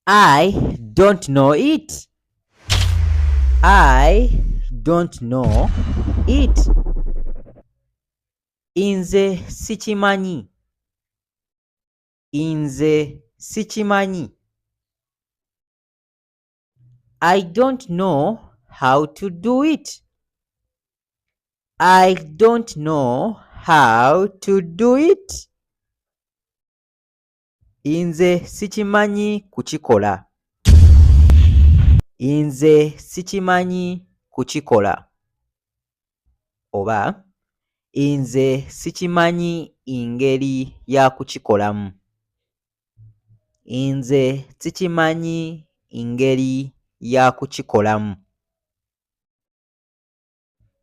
I don't know it. I don't know it. Nze sikimanyi. Nze sikimanyi. I don't know how to do it. I don't know how to do it. Nze sikimanyi kukikola. Nze sikimanyi kukikola. Oba nze sikimanyi ngeri ya kukikolamu. Nze sikimanyi ngeri ya kukikolamu.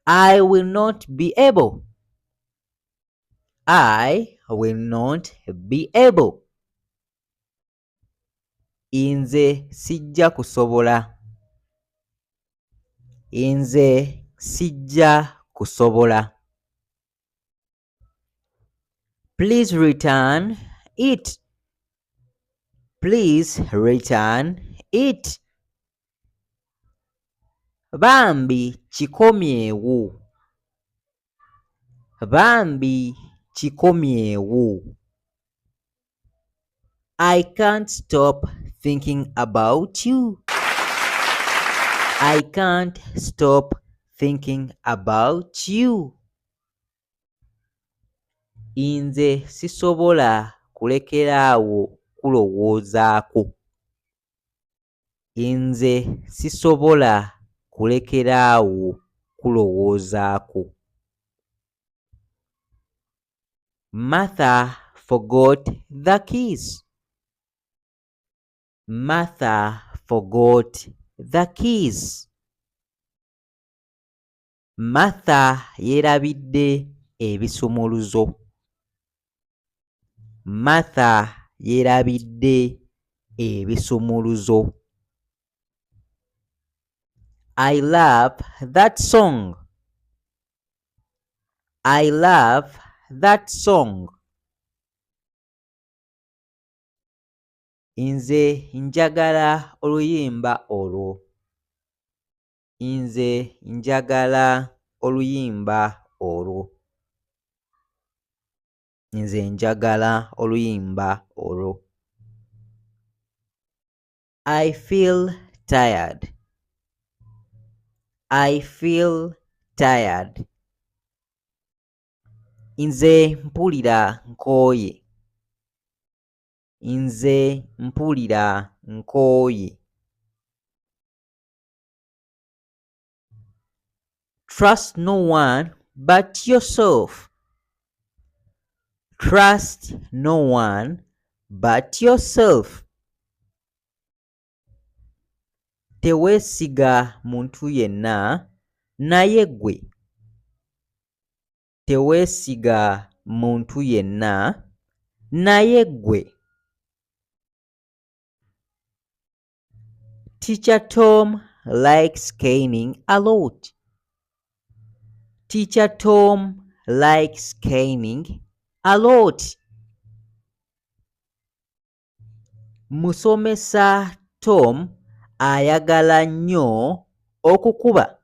I will not be able. I will not be able. Nze sijja kusobola. Nze sijja kusobola. Please return it. Please return it. Bambi kikomyewo. Bambi kikomyewo. I can't stop thinking about you. I can't stop thinking about you. Nze sisobola kulekeraawo kulowoozaako. Nze sisobola kulekeraawo kulowoozaako. Martha forgot the keys. Martha forgot the keys. Martha yeerabidde ebisumuluzo. Martha yeerabidde ebisumuluzo. I love that song. I love that song. Nze njagala oluyimba olwo. Nze njagala oluyimba olwo. Nze njagala oluyimba olwo. I feel tired. I feel tired. Nze mpulira nkooye. Nze mpulira nkooye. Trust no one but yourself. Trust no one but yourself. Teweesiga muntu yenna naye ggwe. Teweesiga muntu yenna naye ggwe. Teacher Tom likes caning a lot. Teacher Tom likes caning a lot. Musomesa Tom ayagala nnyo okukuba.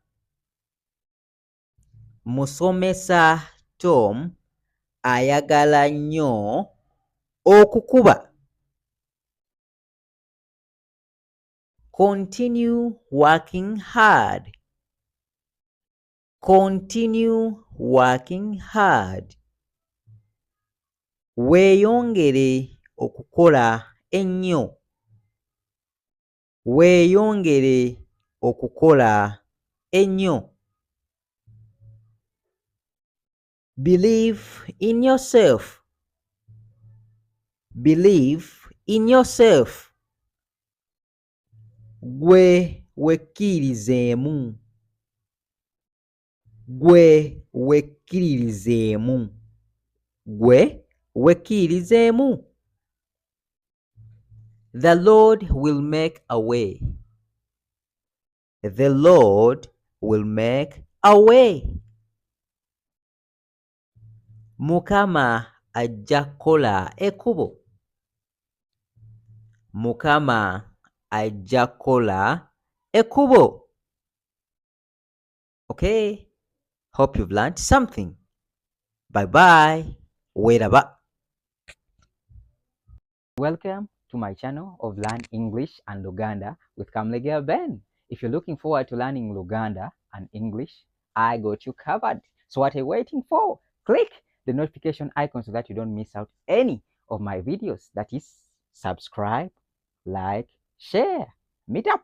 Musomesa Tom ayagala nnyo okukuba. Continue working hard. Continue working hard. Weeyongere okukola ennyo. Weeyongere okukola ennyo. Believe in yourself. Believe in yourself. Gwe wekkirizeemu. Gwe wekkirizeemu. Gwe wekkirizeemu. The Lord will make a way. The Lord will make a way. Mukama ajja kukola ekkubo. Mukama ajja kukola ekkubo. Okay, hope you've learned something. Bye bye. Weeraba. Welcome to my channel of Learn English and Luganda with Kamlegea Ben. If you're looking forward to learning Luganda and English, I got you covered. So what are you waiting for? Click the notification icon so that you don't miss out any of my videos. That is, subscribe, like, share. Meet up.